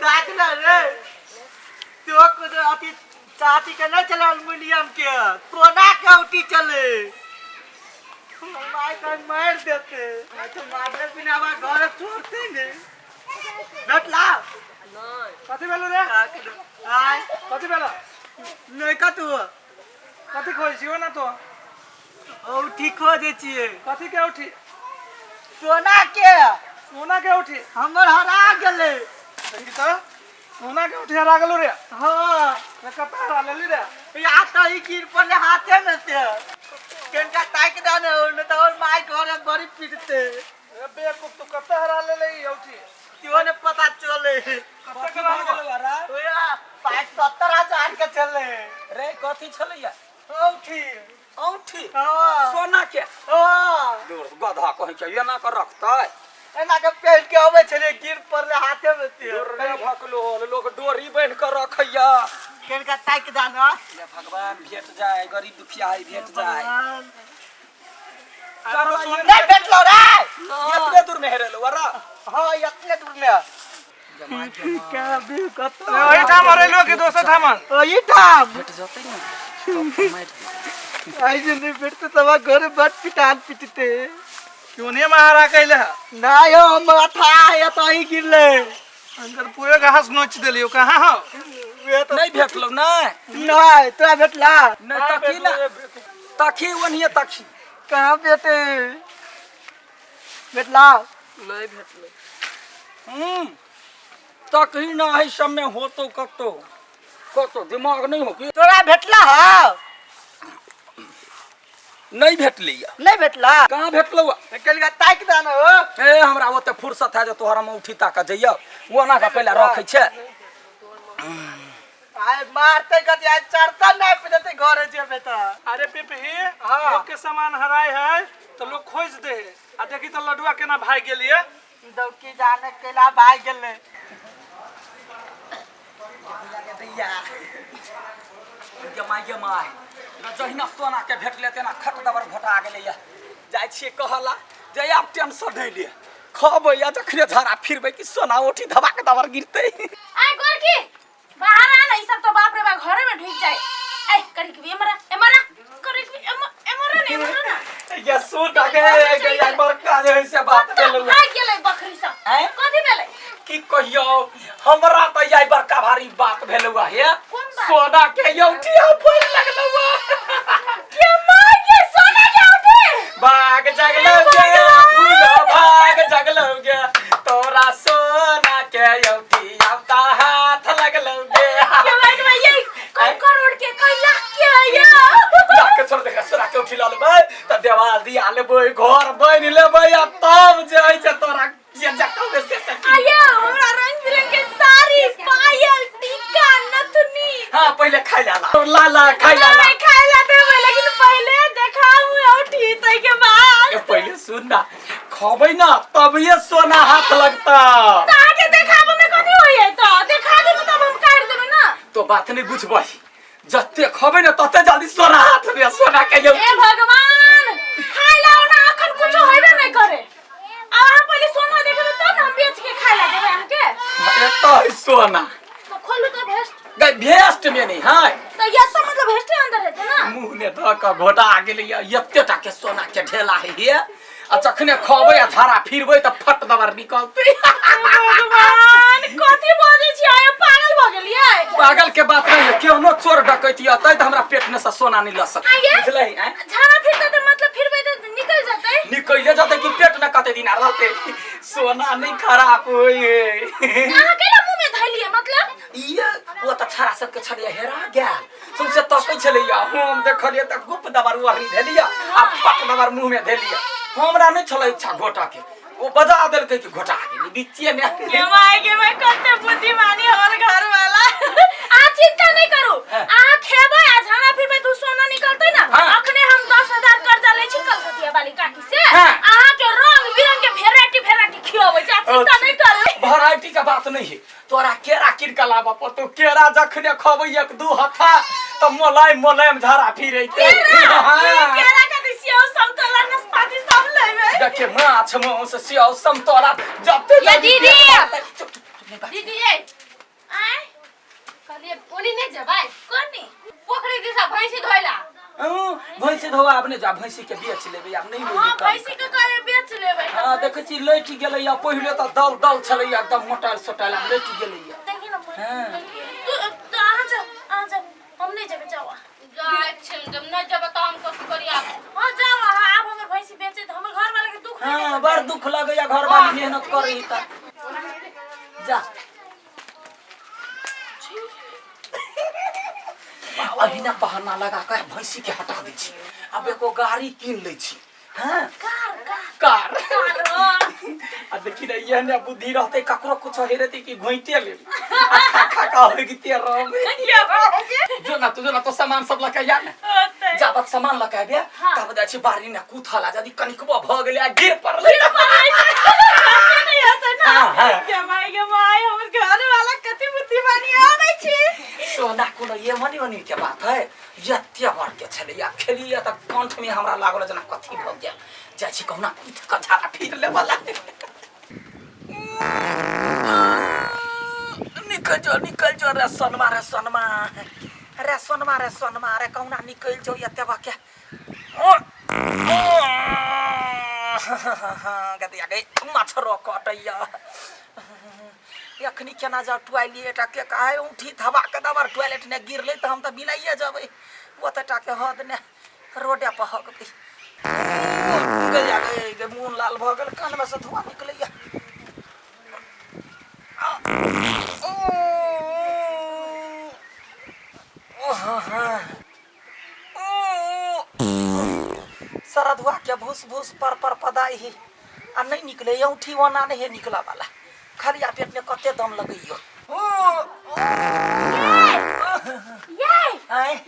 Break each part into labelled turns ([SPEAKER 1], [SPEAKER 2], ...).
[SPEAKER 1] ताक ना रे तो को अति चाची के नहीं चले एल्युमिनियम के सोना के उठी चले माय का मार देते तो मारने बिना हमारा घर छोड़ते नहीं बैठ ला नहीं कथि भेलो रे हाय कथि भेलो नहीं का तू कथि खोज छियो ना तो उठी खो दे छिए कथि के उठी सोना के उठी हमर हरा गेले देखि तो सोना के उठी हरा गेलो रे हां रे कता हरा लेली रे या त ई गिर पड़ले हाथे में से केनका ताक दाने न त और माई घरे बड़ी पीटते रे बेवकूफ तू कता हरा लेले ई उठी क्यों ने पता चले कता के हरा गेलो हरा ओया 70,000 के चले रे कथि छलैया औठी औठी हां सोना के हां दूर गधा कहि के एना कर रखतै एना के पेल के आवे छले गिर पड़ले हाथे में से रे भकलो लोग डोरी बांध के रखैया केनका ताक दाना ये भगवान भेट जाए गरीब दुखिया है भेट जाए चारो सोना नहीं भेटलो रे इतने दूर में हेरेलो वरा हां इतने दूर में क्या भी कत ओई ठाम हेरेलो कि दोसर ठामन ओई ठाम भेट जतै ना आई जे नहीं भेटते तवा घर बट पिटान पिटते क्यों नहीं मारा कैले ना यो माथा है तो ही गिरले अंदर पूरे घास नोच देलियो कहां हो नहीं भेटलो नहीं तोरा भेटला नहीं तकी ना तकी ओनिए तकी कहां बेटे भेटला नहीं भेटलो तकी ना है सब में हो तो कतो दिमाग नहीं हो कि तोरा भेटला हो नहीं भेटलिया नहीं भेटला कहां भेटलो कलगा ताक दाना हो ए हमरा ओते फुर्सत है जो तोहरा में उठी ताका जइयो ओना का पहले रखै छे आय मारते गति आज चढ़ता नहीं पिटते घरे जेबे त अरे पिपी लोग के सामान हराय है तो लोग खोज दे आ देखी त लडुआ केना भाग गेलिए दौकी जाने केला भाग गेले दैया जमाई जहिना सोना के भेटले तेना खट दबर घोटा गेले या जाय छिए कहला जे आप टेंशन नै ले खबै या जखने झरा फिरबै कि सोना उठी धबाक दबर गिरते
[SPEAKER 2] आय गोरकी बाहर आ नहीं सब तो बाप रे बा घरे में ढुक जाए ए करी के एमरा करी के एमरा नहीं एमरा ना
[SPEAKER 1] ये सूट आगे एक बार का जे से बात भेलै
[SPEAKER 2] आ गेलै बकरी सब कथि भेलै
[SPEAKER 1] की कहियो हमरा त याई बड़का भारी बात भेलुआ हे सोना के यौठिया फूल लगलुआ
[SPEAKER 2] के माय के सोना के उठे
[SPEAKER 1] भाग जगलो गे फूल भाग जगलो गे तोरा सोना के यौठिया ता हाथ लगलो गे
[SPEAKER 2] के भाई ये कौन करोड़ के कई लाख के आया
[SPEAKER 1] लाख के छोड़ दे सोना के उठी लेबै त देवाल दिया लेबै घर बन लेबै आ तब जे है से तोरा ये जक्का में से
[SPEAKER 2] आया हमरा रंग बिरंग के साड़ी पायल टीका नथुनी
[SPEAKER 1] हां पहले खाइ ला खाइ ला
[SPEAKER 2] देबै लेकिन पहले देखाऊ औठी तई के बाद
[SPEAKER 1] पहले सुन ना खबै ना तब ये सोना हाथ लगता
[SPEAKER 2] ताके देखाबो में कथि होय त देखा देबो तब हम काट देबै ना
[SPEAKER 1] तो बात नहीं बुझबै जत्ते खबै ना तते जल्दी सोना हाथ में सोना के
[SPEAKER 2] ए भगवान खाइ लाओ ना अखन कुछ होइबे नहीं करे और हम पहले सोना देखबे तब हम बेच के खाइ ला देबै हमके
[SPEAKER 1] एतो सोना
[SPEAKER 2] तो खोलू तो भेस्ट
[SPEAKER 1] गई भेस्ट में नहीं है
[SPEAKER 2] तो ये सब मतलब भेस्ट अंदर है ना
[SPEAKER 1] मुंह ने ध क घोटा गेलै एते टा के सोना के ढेला है ये आ जखने खबै आ धारा फिरबै त फट दबर निकलतै
[SPEAKER 2] भगवान कथि बाजै छी आय पागल भ गेलियै
[SPEAKER 1] पागल के बात नहीं है केनो चोर डकैती अतै त हमरा पेट में से सोना नहीं ल सकै बुझलै हैं
[SPEAKER 2] झाड़ा फिरते त मतलब फिरबै त निकल जतै
[SPEAKER 1] निकले जतै कि पेट में कते दिन रहतै सोना नहीं खराब होय
[SPEAKER 2] अहाँ केला मुंह में धैलिए मतलब
[SPEAKER 1] ये वो त छरा सब के छड़िया हेरा गेल सबसे तकै छलैया हम देखलिए त गुप दबर वरनी धेलिया आ पट दबर मुंह में धेलिया हमरा नहीं छलै इच्छा घोटा के वो बजा देलकै कि घोटा गेली बिच्चिए में
[SPEAKER 2] के मैं कते बुद्धिमानी और घर वाला आ चिंता नहीं करू आ खेबै आ झाड़ा फिरबै तू सोना निकलतै ना अखने हम 10,000 कर्जा ले छी कलकतिया वाली काकी से आहा के रंग बिरंग के वेराइटी खियाबै छी चिंता नहीं करू
[SPEAKER 1] वैरायटी का बात नहीं है तोरा केरा किन के लाबा पर तो केरा जखने खबै एक दू हथा त मोलायम झाड़ा फिरैते
[SPEAKER 2] केरा का दिसियो समतोला नाशपाती सब लेबै
[SPEAKER 1] देखे माछ मौस सेव समतोला जते
[SPEAKER 2] दीदी ये कहलिए ओनी नहीं जबाई कोनी पोखरी दिशा भैंसी धोइला
[SPEAKER 3] भैंसी धोवा अपने जा भैंसी के बेच लेबै अब नहीं
[SPEAKER 2] हां भैंसी के करे बेच लेबै
[SPEAKER 3] हां देखै छी लैट गेलै या पहिले त दल दल छलै एकदम मोटाल सोटाल लैट गेलै या
[SPEAKER 2] देखि न तू आ जा हम नहीं जेबे जावा जाय छिम जब न जब त हम कथि करी आप हां जाओ आप हमर भैंसी बेचे त हमर घर वाला के दुख
[SPEAKER 3] हां बड़ दुख लगैया घर वाली मेहनत करी त जा अभी ना बहाना लगा के भैंसी के हटा दै छी अब एको गाड़ी कीन लै छी हां कार आ देखि रे ये ने बुद्धि रहते ककरो कुछ हेरेते कि घोइते ले खा खा होय कि ते रह जो ना तो सामान सब लका या ने जाबत सामान लका बे तब दै छी बारी ने कुथला जदी कनिकबो भ गेलै आ गिर पड़लै
[SPEAKER 2] नहीं होता ना के माय हमर घर वाला कति बुद्धिमानी आबै छी
[SPEAKER 3] सोना कोनो ये मनी के बात है यत्ते बार के छले या खेलिए त कंठ में हमरा लागल जना कथि भ गेल जाय छी कहना कुछ कछारा फिर ले वाला निकल जो रे सोनमा रे कहना निकल जो यत्ते बा के गदिया गई मछरो कटैया यखनी केना जा टॉयलेट के काहे उठी धबा के दबर टॉयलेट ने गिरले त हम त बिलाइए जबै ओतटा के हद ने रोडे पर हक गई गदिया गई मुंह लाल भ गेल कान में से धुआं निकलैया सारा धुआ के भूस भूस पर पदाई ही आ नहीं निकले औठी वना नहीं निकला वाला खाली आ पेट में कते दम लगइयो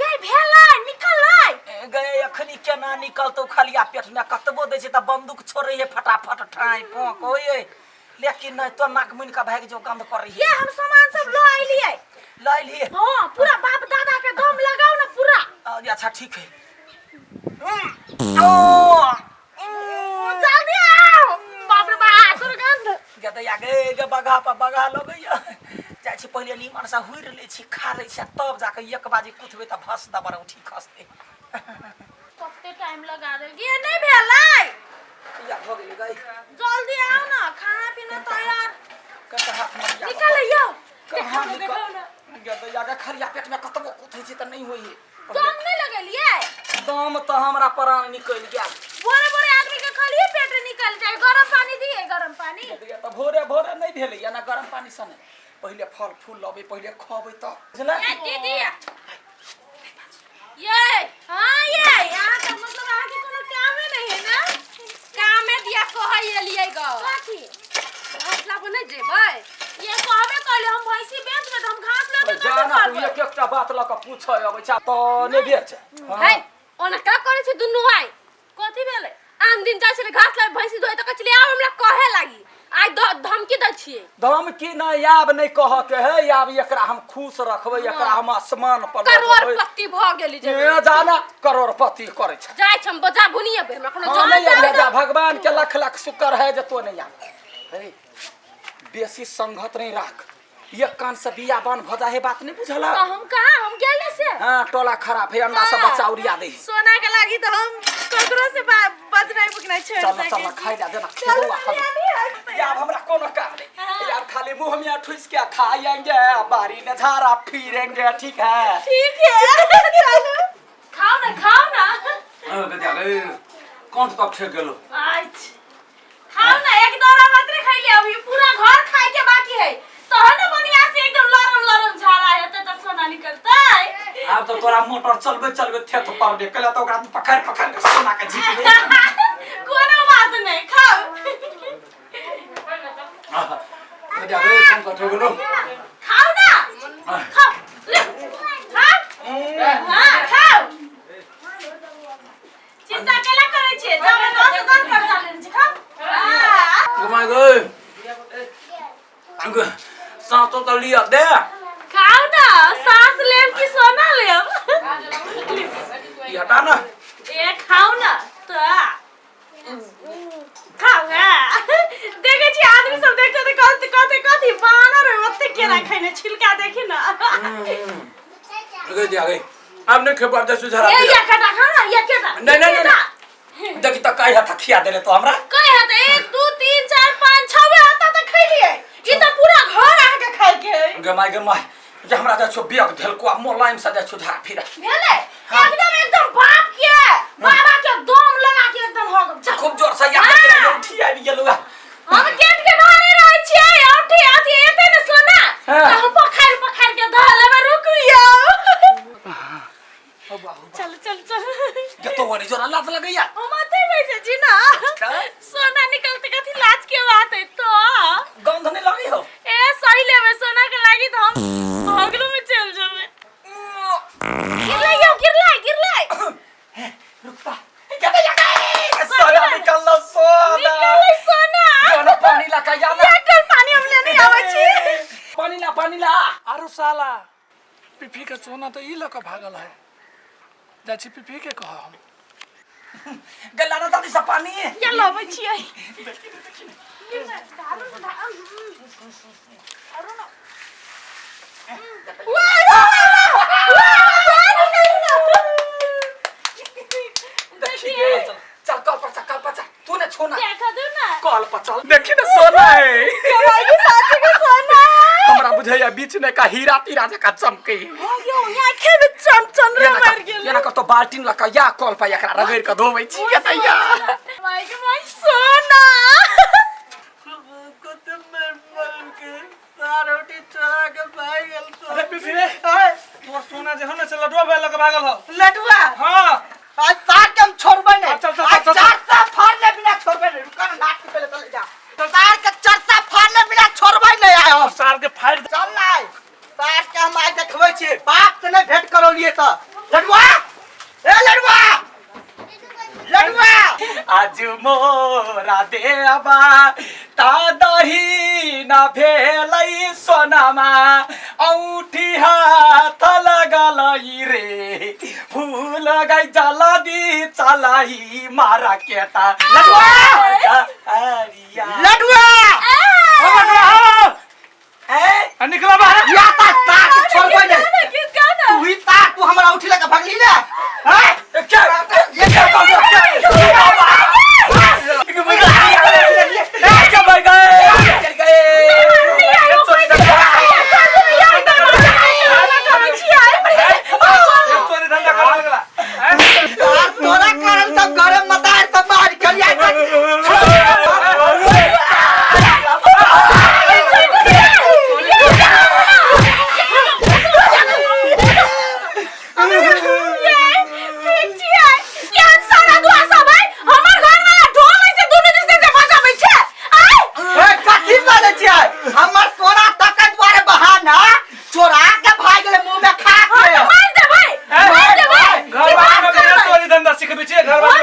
[SPEAKER 2] ये भेला निकलै
[SPEAKER 3] गए अखनी केना निकलतो खाली आ पेट में कतबो दै छै त बंदूक छोड़े है फटाफट ठाई पोक होय लेकिन नहीं तो नाक मुन का भाग जो गंध कर रही है
[SPEAKER 2] ये हम सामान सब लो आइलिए हां पूरा बाप दादा के दम लगाओ ना पूरा
[SPEAKER 3] अच्छा ठीक है
[SPEAKER 2] जल्दी आओ बाप रे बाप दुर्गंध
[SPEAKER 3] गदया गे बगा लगैया जाय छी पहिले नीमन सा हुइर ले छी खा ले छी तब जाके एक बाजी कुथबे त भस दबर उठी खसते
[SPEAKER 2] कते टाइम लगा दे ये नहीं भेलै
[SPEAKER 3] या हो गेल गई
[SPEAKER 2] जल्दी आओ ना खाना पीना तैयार
[SPEAKER 3] कत हाथ में
[SPEAKER 2] निकल आइयो
[SPEAKER 3] कहां निकल गदया के खरिया पेट में कतबो कुथै छी त नहीं होई
[SPEAKER 2] दम नहीं लगलिए
[SPEAKER 3] दम तो हमरा प्राण निकल गया
[SPEAKER 2] बोरे आदमी के खाली पेट निकल जाए गरम पानी दिए गरम पानी
[SPEAKER 3] दिया त भोरे नहीं भेलै या ना गरम पानी सने पहिले फल फूल लबे पहिले खबै त बुझला
[SPEAKER 2] ए दीदी ये हां ये यहां तो मतलब आ के कोनो काम नहीं है ना काम में दिया कहै एलियै ग काठी घासला पर नहीं जेबै ये कहबे कहले हम भैंसी बेच के हम घास लेके
[SPEAKER 3] जाना तू एक एकटा बात ल के पूछै अबै छ त ने बेच
[SPEAKER 2] है ओना का करे छै दुनु भाई कथि भेले आन दिन जाय छले घास ले भैंसी धोय त कचली आब हमरा कहे लागी आइ धमकी दै छियै
[SPEAKER 3] धमकी ना याब नहीं कह के है याब एकरा हम खुश रखबै एकरा हम आसमान पर
[SPEAKER 2] करोड़पति भ गेली जे
[SPEAKER 3] ए जाना करोड़पति करे छ
[SPEAKER 2] जाय छ हम बजा बुनिए बे हमरा कोनो
[SPEAKER 3] जान जा भगवान के लाख लाख शुक्र है जे तो नहीं आ बेसी संगत नहीं राख ये कान से बियाबान भजा है बात नहीं बुझला
[SPEAKER 2] तो हम कहां हम गेले से
[SPEAKER 3] हां टोला खराब है अंडा से बच्चा उड़िया दे
[SPEAKER 2] सोना के लागी तो हम ककरो से बजनाई बुकनाई छोड़
[SPEAKER 3] सके चल खाई जा देना खेलवा हम यार हमरा कोनो काम नहीं यार खाली मुंह में ठुस के खाएंगे बारी में झाड़ा फिरेंगे ठीक है
[SPEAKER 2] चलो खाओ ना
[SPEAKER 3] गदिया गए कौन तक ठेक गेलो
[SPEAKER 2] आज खाओ ना एक दौरा मात्र खाई ले अभी पूरा घर खाए के बाकी है तो न बनिया से एकदम लरम झाड़ा है त सोना निकलता है
[SPEAKER 3] अब तो तोरा मोटर चलबे थे तो पर दे कला तो ओकरा पकड़ के सोना के जीत दे
[SPEAKER 2] कोनो बात नहीं खाओ
[SPEAKER 3] गदिया गए कौन तक ठेक गेलो
[SPEAKER 2] खाओ ना खाओ हां खाओ चिंता केला करे छे जब 10 कर लेन छी खाओ हां
[SPEAKER 3] घुमा गए अंग सांस तो लिया दे
[SPEAKER 2] खाओ ना सांस लेम की सोना लेम
[SPEAKER 3] ये हटा ना
[SPEAKER 2] ए खाओ ना तो खाओ देखे छी आदमी सब देखते कथि बानर ओते केरा खाइने छिलका देखि ना
[SPEAKER 3] जल्दी आ गई अब नहीं खबर दे सुझाव
[SPEAKER 2] ए या केटा खा या केटा
[SPEAKER 3] नहीं देखी तो काई हाथ खिया देले तो हमरा
[SPEAKER 2] कई हाथ 1 2 3 4 5 6 हाथ तक खाई लिए ई तो पूरा घर आके खाई के
[SPEAKER 3] गे माय जे हमरा जा छो बिया के धेलको मोलाइम से जा सुझाव फिर
[SPEAKER 2] भेले एकदम बाप के बाबा के दम लगा के एकदम हो गम
[SPEAKER 3] खूब जोर से याद करे उठी आबि गेलु
[SPEAKER 2] हम गेट के बाहर रह छिए उठी आती एते न सोना हम पखार के ध लेबे रुकियो चल
[SPEAKER 3] ये तो वनी जोरा लात लगैया
[SPEAKER 2] ओ माते वैसे जी ना सोना निकलते कथी लाज के बात है तो
[SPEAKER 3] गंध नहीं लगी हो
[SPEAKER 2] ए सही लेबे सोना के लागी तो हम अगलो में चल जाबे गिर लाई
[SPEAKER 3] रुकता क्या सोना निकल लो सोना जोना पानी लगा जाना
[SPEAKER 2] एक पानी हमने नहीं आवे छी
[SPEAKER 3] पानी ला
[SPEAKER 4] आरो साला पिफी के सोना तो ई लक भागल है जाची पिफी के कह हम
[SPEAKER 3] गल्ला ना दादी सा पानी
[SPEAKER 2] या लबे छी आई
[SPEAKER 3] चल कल पर तू ने छोना
[SPEAKER 2] देखा दो ना
[SPEAKER 3] कल पर चल देखी ना सोना है
[SPEAKER 2] कमाई साथी के सोना
[SPEAKER 3] हमरा बुझाइया बीच में का हीरा तीरा जका चमके
[SPEAKER 2] यो यहाँ के में चमचन रे मार गेल
[SPEAKER 3] येना कतो बाल्टीन लका या कल पर एकरा रगड़ के धोबै छी के तैया
[SPEAKER 2] माई सोना
[SPEAKER 1] कते मन के रोटी चोरा के भाग गेल तो
[SPEAKER 4] अरे पिफी रे तोर सोना जे हम से लडुआ भाई लक भागल हो
[SPEAKER 1] लडुआ
[SPEAKER 4] हां
[SPEAKER 1] आज सार के हम छोड़बै नहीं
[SPEAKER 4] चल
[SPEAKER 1] चरसा फाड़ले बिना छोड़बै नहीं रुका ना नाट के पहले चले जा सार के चरसा फाड़ले बिना छोड़बै नहीं आए हम
[SPEAKER 4] सार के फाड़
[SPEAKER 1] चल नाय सार के हम आइ देखबै छी बाप से नहीं भेंट करौलिए त लडुआ ए लडुआ
[SPEAKER 3] आज मोरा देवा ता दही ना भेलै सोनामा औठी हाथ लगलै रे फूल गई जलदी चलाई मारा केता
[SPEAKER 1] लडुआ
[SPEAKER 4] ए निकला बाहर
[SPEAKER 1] या ता सार छोड़बै नहीं
[SPEAKER 2] किस गाना
[SPEAKER 1] तू ही ता तू हमरा उठी लगा भागली ना हैं
[SPEAKER 3] क्या ये क्या कर
[SPEAKER 1] तोरा कारण सब घरे मतार सब मार कलिया हमर सोना तक द्वारे बहाना चोरा के भाग गेले मुंह में खा के
[SPEAKER 2] मार दे भाई
[SPEAKER 4] घर बाहर में चोरी धंधा सिखबे छी घर बाहर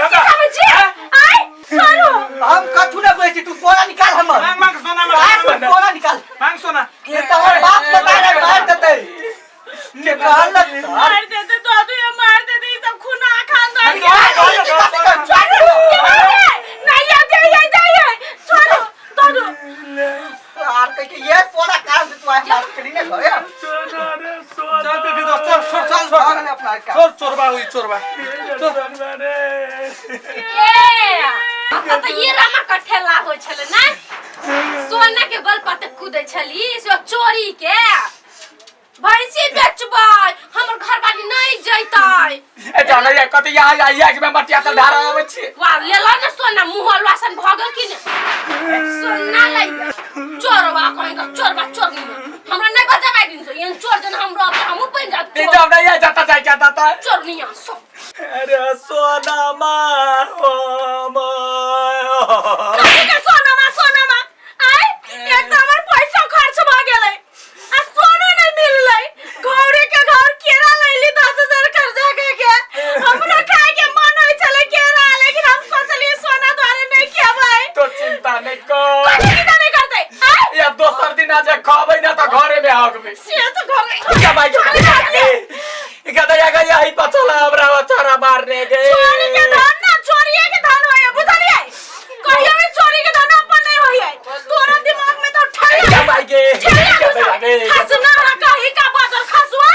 [SPEAKER 1] हम कथु न बोलै छी तू सोना निकाल हमर
[SPEAKER 4] मांग सोना
[SPEAKER 1] सोना निकाल
[SPEAKER 4] मांग सोना
[SPEAKER 1] ये तो हमर बाप बता रहे मार देते निकाल
[SPEAKER 2] मार देते तो तू ये मार देते सब खूना खानदान नहीं ये छोड़ो तो
[SPEAKER 1] यार कह के ये सोना कारण से तू आए मार करी ने गए
[SPEAKER 4] चल पे दोस्त
[SPEAKER 1] चल भाग ले अपना का
[SPEAKER 4] चोरबा हुई चोरबा
[SPEAKER 2] तो ये रामा कठेला हो छले ना सोना के बल पर कूदे छली सो चोरी के भैंसी बेचबै हमर घर बाड़ी नहीं जैतै
[SPEAKER 3] ए जाने ये कत या एक में मटिया त धारा आबै छी
[SPEAKER 2] वाह लेला ना सोना मुहल वासन भगल कि ने सोना लै चोरवा कहीं का चोरवा चोरनी हमरा नहीं बजाबै दिन से ये चोर जन हमरा हम पइन जात
[SPEAKER 3] ते जब नहीं जाता जाय क्या दाता
[SPEAKER 2] चोरनिया सब
[SPEAKER 3] अरे सोना मा ओ मा
[SPEAKER 2] कथी के सोना मा आय एकदम हमर पैसा खर्च भ गेलै आ सोना नहीं मिललै घरे के घर केरा लैली 10,000 कर्जा के हमरा खाए के मन होय छले केरा लेकिन हम सोचलिए सोना द्वारे नहीं खेबै
[SPEAKER 3] तो चिंता नहीं को
[SPEAKER 2] कथी चिंता नहीं करतै आय
[SPEAKER 3] या दोसर दिन आज खबै ना त घरे में आगबे
[SPEAKER 2] से तो घरे
[SPEAKER 3] क्या भाई कहता या गया ही पछला हमरा चोरा मारने गए
[SPEAKER 2] चोरी के धन ना चोरिए के धन होय बुझलिए कहियो भी चोरी के धन अपन नहीं होय तोरा दिमाग में तो
[SPEAKER 3] क्या भाई के
[SPEAKER 2] हसना कहीं का बादल खसुआ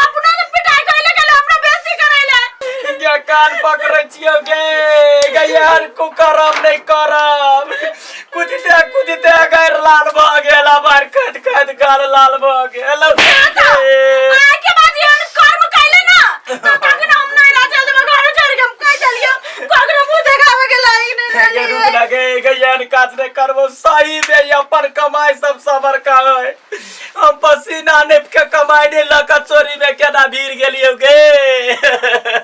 [SPEAKER 2] अपना तो पिटाई कइले
[SPEAKER 3] पर कुकरम नहीं करम कुदते गैर लाल भ गेल हमार खद गाल लाल भ गेल
[SPEAKER 2] आके बाजी हम कर्म कैले ना तो काके हम नहीं रा चल देबे घर छोड़ के हम कह चलियो ककरो मुंह देखावे के लायक नहीं
[SPEAKER 3] के रुक लगे गयन काज ने करबो सही में अपन कमाई सब सबर का है हम पसीना ने के कमाई ने लका चोरी में केना भीड़ गेलियो गे